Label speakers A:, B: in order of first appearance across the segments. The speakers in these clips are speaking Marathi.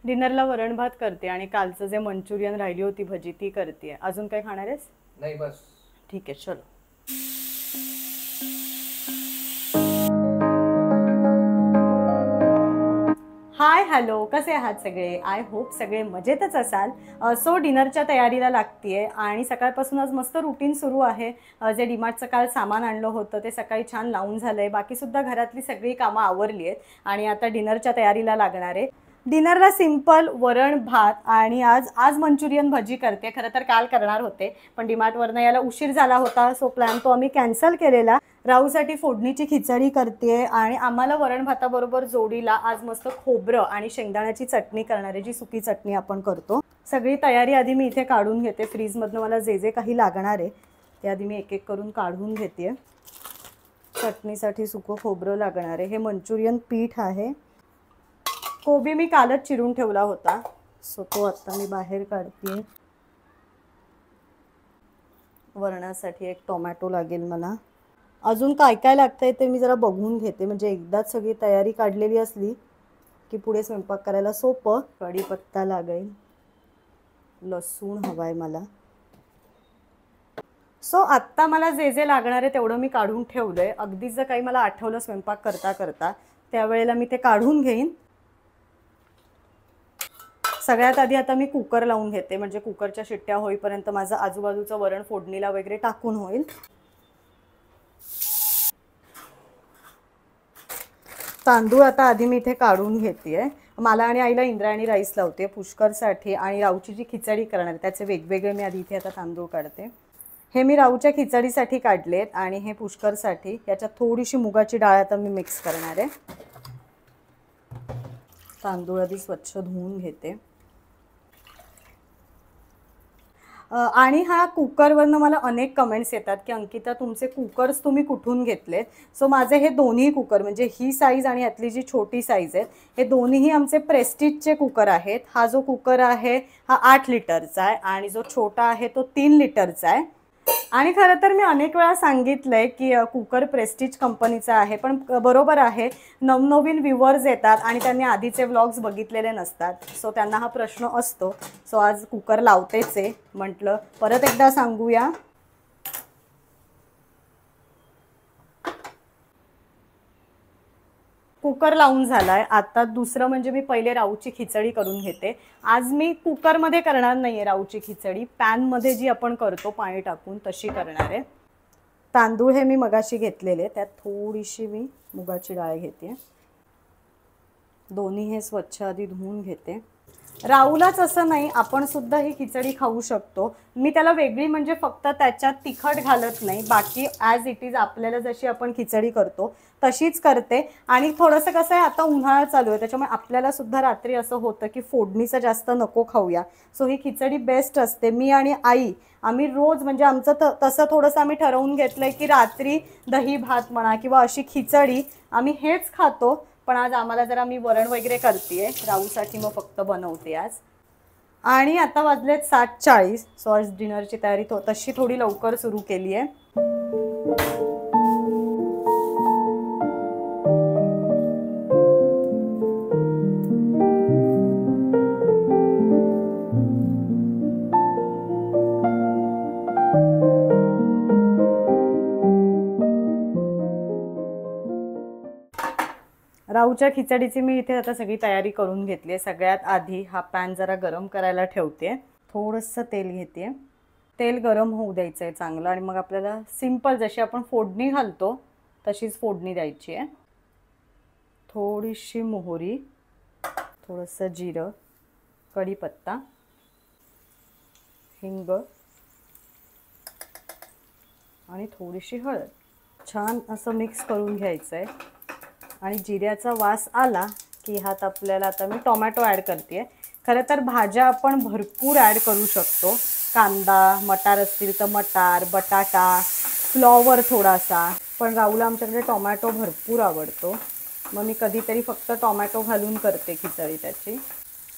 A: डिनरला वरण भात करते आणि कालचं जे मंचुरियन राहिली होती भजी ती करते. अजून काय खाणार आहेस?
B: नाही बस.
A: ठीक आहे चलो. हाय हॅलो, कसे आहात सगळे? आय होप सगळे मजेतच असाल. सो डिनरच्या तयारीला लागतीये आणि सकाळपासून आज मस्त रुटीन सुरू आहे. जे डीमार्टचं काल सामान आणलं होतं ते सकाळी छान लावून झालंय. बाकीसुद्धा घरातली सगळी कामं आवरली आहेत आणि आता डिनरच्या तयारीला लागणार आहे. डिनरला सिंपल वरण भात आणि आज आज मंचुरियन भजी करते. खरं तर काल करणार होते पण डीमार्टवरनं यायला उशीर झाला होता, सो प्लॅन तो आम्ही कॅन्सल केलेला. राहूसाठी फोडणीची खिचडी करते आणि आम्हाला वरण भाताबरोबर जोडीला आज मस्त खोबरं आणि शेंगदाण्याची चटणी करणार आहे, जी सुकी चटणी आपण करतो. सगळी तयारी आधी मी इथे काढून घेते. फ्रीजमधनं मला जे जे काही लागणार आहे ते आधी मी एक एक करून काढून घेते. चटणीसाठी सुकं खोबरं लागणार आहे. हे मंचुरियन पीठ आहे. कोबी मी कालच चिरून ठेवला होता, सो तो आता मी बाहेर काढते. वरणासाठी एक टोमॅटो लागेल मला. अजून काय काय लागतंय ते मी जरा बघून घेते, म्हणजे एकदाच सगळी तयारी काढलेली असली की पुढे स्वयंपाक करायला सोपं. कढीपत्ता लागेल, लसूण हवाय मला. सो आत्ता मला जे जे लागणार आहे तेवढं मी काढून ठेवलंय. अगदीच जर काही मला आठवलं स्वयंपाक करता करता त्यावेळेला मी ते काढून घेईन. सगळ्यात आधी आता मी कुकर लावून घेते, म्हणजे कुकरच्या शिट्ट्या होईपर्यंत माझं आजूबाजूचं वरण फोडणीला वगैरे टाकून होईल. तांदूळ आता आधी मी इथे काढून घेते. मला आणि आईला इंद्रायणी राईस लावते पुष्करसाठी आणि राऊची जी खिचडी करणार आहे त्याचे वेगवेगळे मी आधी इथे आता तांदूळ काढते. हे मी राऊच्या खिचडीसाठी काढलेत आणि हे पुष्करसाठी. याच्यात थोडीशी मुगाची डाळ आता मी मिक्स करणार आहे. तांदूळ आधी स्वच्छ धुवून घेते. आणि हा कुकरवरनं मला अनेक कमेंट्स येतात की अंकिता तुमचे कुकर्स तुम्ही कुठून घेतलेत. सो माझे हे दोन्ही कुकर, म्हणजे ही साईज आणि यातली जी छोटी साईज आहे, हे दोन्हीही आमचे प्रेस्टिजचे कुकर आहेत. हा जो कुकर आहे हा 8 लिटरचा आहे आणि जो छोटा आहे तो 3 लिटरचा आहे. आणि खरं तर मी अनेक वेळा सांगितलंय की कुकर प्रेस्टिज कंपनीचा आहे, पण बरोबर आहे, नवनवीन व्ह्यूवर्स येतात आणि त्यांनी आधीचे व्लॉग्स बघितलेले नसतात, सो त्यांना हा प्रश्न असतो. सो आज कुकर लावतेच आहे, म्हटलं परत एकदा सांगूया. कुकर लावून झालाय. आता दुसरं म्हणजे मी पहिले राऊची खिचडी करून घेते. आज मी कुकरमध्ये करणार नाहीये राऊची खिचडी, पॅनमध्ये जी आपण करतो पाणी टाकून तशी करणार आहे. तांदूळ हे मी मगाशी घेतलेले, त्यात थोडीशी मी मुगाची डाळ घेते. दोन्ही हे स्वच्छ आधी धुवून घेते. राऊलाच असं नाही, आपण सुद्धा ही खिचडी खाऊ शकतो. मी त्याला वेगळी म्हणजे फक्त त्याच्यात तिखट घालत नाही, बाकी ॲज इट इज आपल्याला जशी आपण खिचडी करतो तशीच करते. आणि थोडंसं कसं आहे, आता उन्हाळा चालू आहे त्याच्यामुळे आपल्याला सुद्धा रात्री असं होतं की फोडणीचं जास्त नको खाऊया, सो ही खिचडी बेस्ट असते. मी आणि आई आम्ही रोज, म्हणजे आमचं तसं थोडंसं आम्ही ठरवून घेतलं आहे की रात्री दही भात म्हणा किंवा अशी खिचडी आम्ही हेच खातो. पण आज आम्हाला जरा मी वरण वगैरे करते राऊसाठी, मग फक्त बनवते आज. आणि आता वाजलेत 7:40, सो आज डिनरची तयारी तशी थोडी लवकर सुरू केली आहे. राऊच्या खिचडीची मी इथे आता सगळी तयारी करून घेतली आहे. सगळ्यात आधी हा पॅन जरा गरम करायला ठेवते. थोडंसं तेल घेते. तेल गरम होऊ द्यायचं आहे चांगलं आणि मग आपल्याला सिंपल जशी आपण फोडणी घालतो तशीच फोडणी द्यायची आहे. थोडीशी मोहरी, थोडंसं जिरं, कढीपत्ता, हिंग आणि थोडीशी हळद. छान असं मिक्स करून घ्यायचं आहे. आणि जिऱ्याचा वास आला की ह्यात आपल्याला आता मी टोमॅटो ॲड करते. खरं तर भाज्या आपण भरपूर ॲड करू शकतो. कांदा, मटार असतील तर मटार, बटाटा, फ्लॉवर थोडासा, पण राहूला आमच्याकडे टोमॅटो भरपूर आवडतो, मग मी कधीतरी फक्त टोमॅटो घालून करते खिचडी त्याची.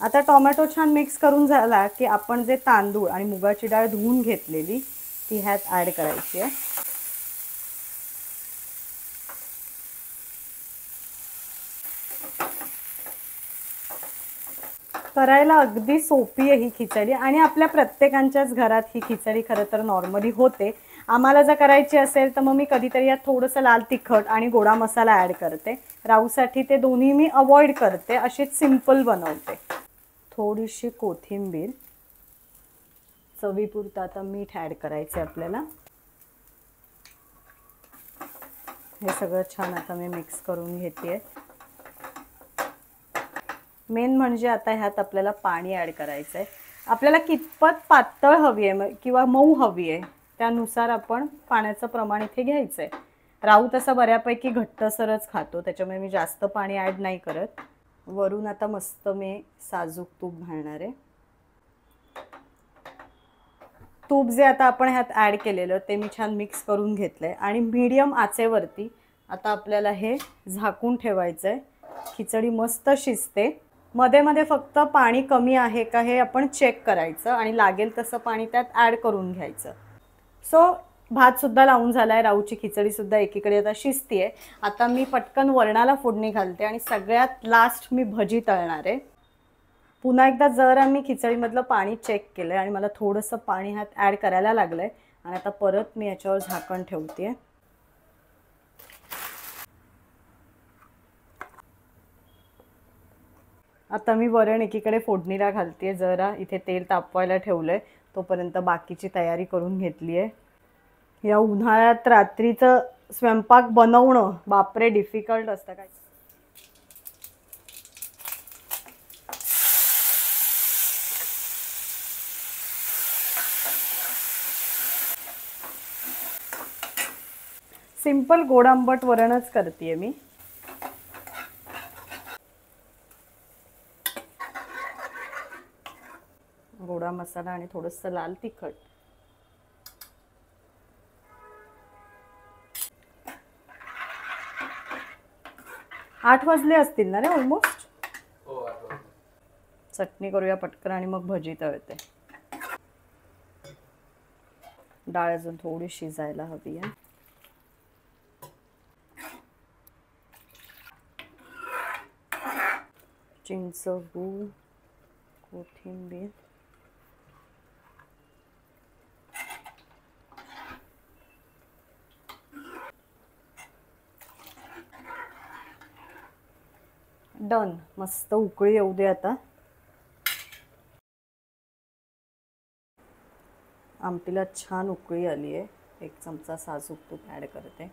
A: आता टोमॅटो छान मिक्स करून झाला की आपण जे तांदूळ आणि मुगाची डाळ धुवून घेतलेली ती ह्यात ॲड करायची आहे. करायला अगदी सोपी आहे ही खिचडी आणि आपल्या प्रत्येकाच्याच घरात ही खिचडी खरं तर नॉर्मली होते. आम्हाला जर करायची असेल तर मग मी कधीतरी यात थोडंसं लाल तिखट आणि गोडा मसाला ॲड करते. राऊसाठी ते दोन्ही मी अवॉइड करते, अशीच सिंपल बनवते. थोडीशी कोथिंबीर, चवीपुरतं आता मीठ ॲड करायचं आपल्याला. हे सगळं छान आता मी मिक्स करून घेते. मेन म्हणजे आता ह्यात आपल्याला पाणी ॲड करायचं आहे. आपल्याला कितपत पातळ हवी आहे किंवा मऊ हवी आहे त्यानुसार आपण पाण्याचं प्रमाण इथे घ्यायचं आहे. राऊ तसा बऱ्यापैकी घट्टसरच खातो, त्याच्यामुळे मी जास्त पाणी ॲड नाही करत. वरून आता मस्त मी साजूक तूप घालणार आहे. तूप जे आता आपण ह्यात ॲड केलेलं ते मी छान मिक्स करून घेतलं आहे आणि मीडियम आचेवरती आता आपल्याला हे झाकून ठेवायचं आहे. खिचडी मस्त शिजते. मध्ये मध्ये फक्त पाणी कमी आहे का हे आपण चेक करायचं आणि लागेल तसं पाणी त्यात ॲड करून घ्यायचं. सो भातसुद्धा लावून झाला आहे, राऊची खिचडीसुद्धा एकीकडे आता शिजती आहे. आता मी पटकन वरणाला फोडणी घालते आणि सगळ्यात लास्ट मी भजी तळणार आहे. पुन्हा एकदा जर मी खिचडीमधलं पाणी चेक केलं आहे आणि मला थोडंसं पाणी ह्यात ॲड करायला लागलं आहे आणि आता परत मी याच्यावर झाकण ठेवते आहे. आता मी वरण एकीकडे फोडणीला घालते. जरा इथे तेल तापवायला ठेवलं आहे, तोपर्यंत बाकीची तयारी करून घेतली आहे. या उन्हाळ्यात रात्रीचं स्वयंपाक बनवणं बापरे डिफिकल्ट असतं. काय सिंपल गोड आंबट वरणच करते मी. गोडा मसाला आणि थोडंसं लाल तिखट. आठ वाजले असतील ना रे ऑलमोस्ट. चटणी करूया पटकन आणि मग भजी तळते. डाळ अजून थोडी शिजायला हवी आहे. चिंच, गूळ, कोथिंबीर, डन. मस्त उकळी येऊ दे आता. आमटीला छान उकळी आली आहे. एक चमचा साजूक तूप ॲड करते.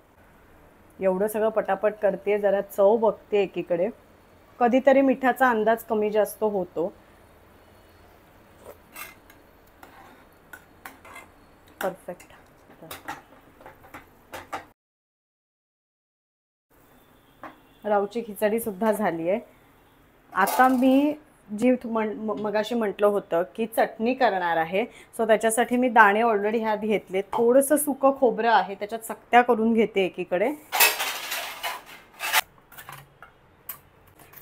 A: एवढं सगळं पटापट करते, जरा चव बघते एकीकडे. कधीतरी मिठाचा अंदाज कमी जास्त होतो. परफेक्ट. राऊची खिचडी सुद्धा झाली आहे. आता मी जी मगाशी म्हटलं होतं की चटणी करणार आहे, सो त्याच्यासाठी मी दाणे ऑलरेडी ह्यात घेतले. थोडंसं सुकं खोबरं आहे, त्याच्यात सक्त्या करून घेते एकीकडे.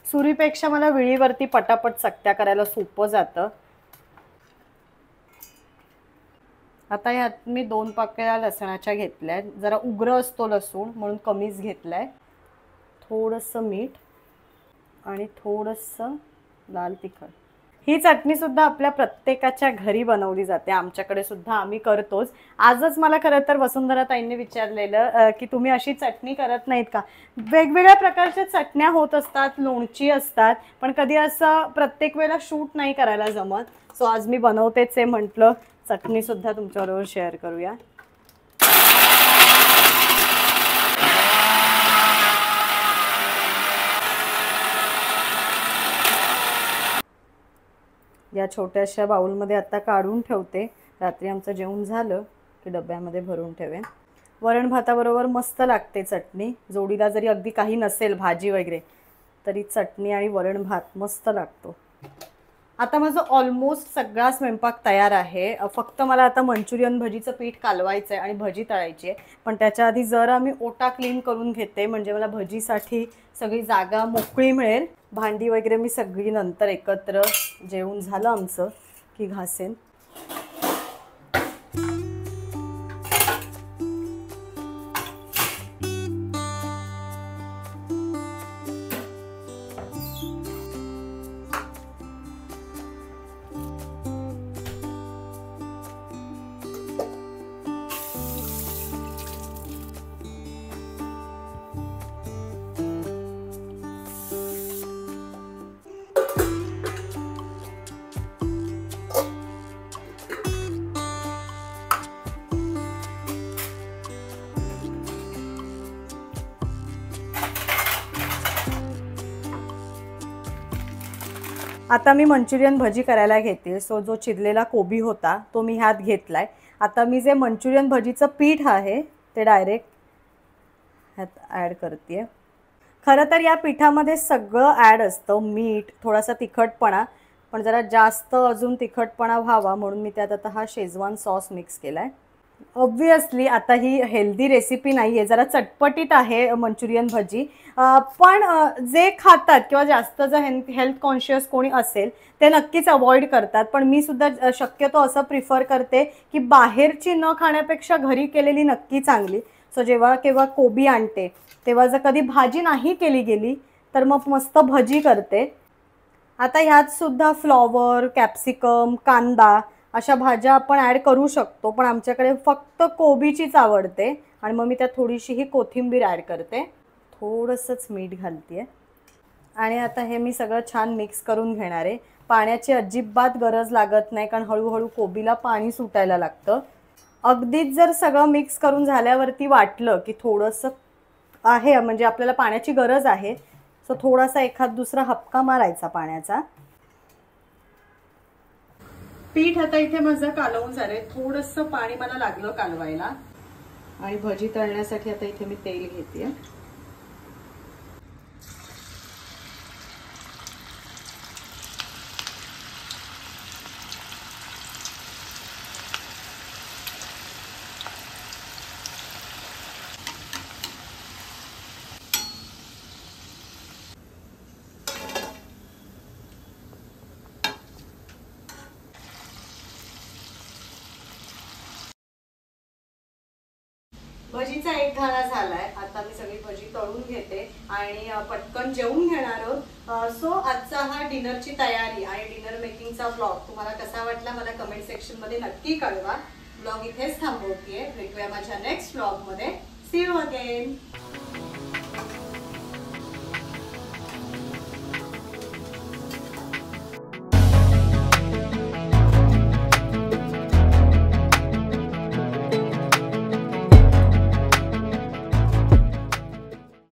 A: सुरीपेक्षा मला विळीवरती पटापट सक्त्या करायला सोपं जातं. आता ह्यात मी 2 पाकळ्या लसणाच्या घेतल्या. जरा उग्र असतो लसूण म्हणून कमीच घेतलाय. थोडंसं मीठ आणि थोडंसं लाल तिखट. ही चटणी सुद्धा आपल्या प्रत्येकाच्या घरी बनवली जाते. आमच्याकडे सुद्धा आम्ही करतोच. आजच मला खरं तर वसुंधरा ताईंनी विचारलेलं की तुम्ही अशी चटणी करत नाहीत का. वेगवेगळ्या प्रकारच्या चटण्या होत असतात, लोणची असतात, पण कधी असं प्रत्येक वेळेला शूट नाही करायला जमत. सो आज मी बनवतेच आहे, म्हटलं चटणी सुद्धा तुमच्याबरोबर शेअर करूया. या छोट्याशा बाउलमध्ये आता काढून ठेवते. रात्री आमचं जेवण झालं की डब्यामध्ये भरून ठेवेन. वरण भाताबरोबर मस्त लागते चटणी. जोडीला जरी अगदी काही नसेल भाजी वगैरे तरी चटणी आणि वरण भात मस्त लागतो. आता माझं ऑलमोस्ट सगळा स्वयंपाक तयार आहे. फक्त मला आता मंचुरियन भजीचं पीठ कालवायचं आहे आणि भजी तळायची आहे. पण त्याच्या आधी जरा मी ओटा क्लीन करून घेते, म्हणजे मला भजीसाठी सगळी जागा मोकळी मिळेल. भांडी वगैरे मी सगळी नंतर एकत्र जेवून झालं आमचं की घासेन. आता मी मंचुरियन भजी करायला घेते. सो जो चिरलेला कोबी होता तो मी ह्यात घेतलाय. आता मी जे मंचुरियन भजीचं पीठ आहे ते डायरेक्ट ह्यात ॲड करते. खरं तर या पिठामध्ये सगळं ॲड असतं, मीठ, थोडासा तिखटपणा, पण जरा जास्त अजून तिखटपणा व्हावा म्हणून मी त्यात आता हा शेजवान सॉस मिक्स केला आहे. ऑब्व्हियसली आता ही हेल्दी रेसिपी नाही आहे, जरा चटपटीत आहे मंचुरियन भजी. पण जे खातात किंवा जास्त जर हेल्थ कॉन्शियस कोणी असेल ते नक्कीच अवॉइड करतात. पण मी सुद्धा शक्यतो असं प्रिफर करते की बाहेरची न खाण्यापेक्षा घरी केलेली नक्की चांगली. सो जेव्हा केव्हा कोबी आणते तेव्हा जर कधी भाजी नाही केली गेली तर मग मस्त भजी करते. आता ह्यात सुद्धा फ्लॉवर, कॅप्सिकम, कांदा अशा भाज्या आपण ॲड करू शकतो, पण आमच्याकडे फक्त कोबीचीच आवडते आणि मग मी त्यात थोडीशी ही कोथिंबीर ॲड करते. थोडंसंच मीठ घालते आणि आता हे मी सगळं छान मिक्स करून घेणार आहे. पाण्याची अजिबात गरज लागत नाही, कारण हळूहळू कोबीला पाणी सुटायला लागतं. अगदीच जर सगळं मिक्स करून झाल्यावरती वाटलं की थोडंसं आहे म्हणजे आपल्याला पाण्याची गरज आहे, सो थोडासा एखाद दुसरा हपका मारायचा पाण्याचा. पीठ आता इथे माझं कालवून झालंय. थोडंसं पाणी मला लागलं कालवायला आणि भजी तळण्यासाठी आता इथे मी तेल घेते. भजीचा एक घाणा झालाय. आता मी सगळी भजी तळून घेते आणि पटकन जेवून घेणार आहोत. सो आजचा हा डिनरची तयारी आणि डिनर मेकिंगचा ब्लॉग तुम्हाला कसा वाटला मला कमेंट सेक्शन मध्ये नक्की कळवा. ब्लॉग इथेच थांबवतेय. भेटूया माझ्या नेक्स्ट ब्लॉग मध्ये. See you again.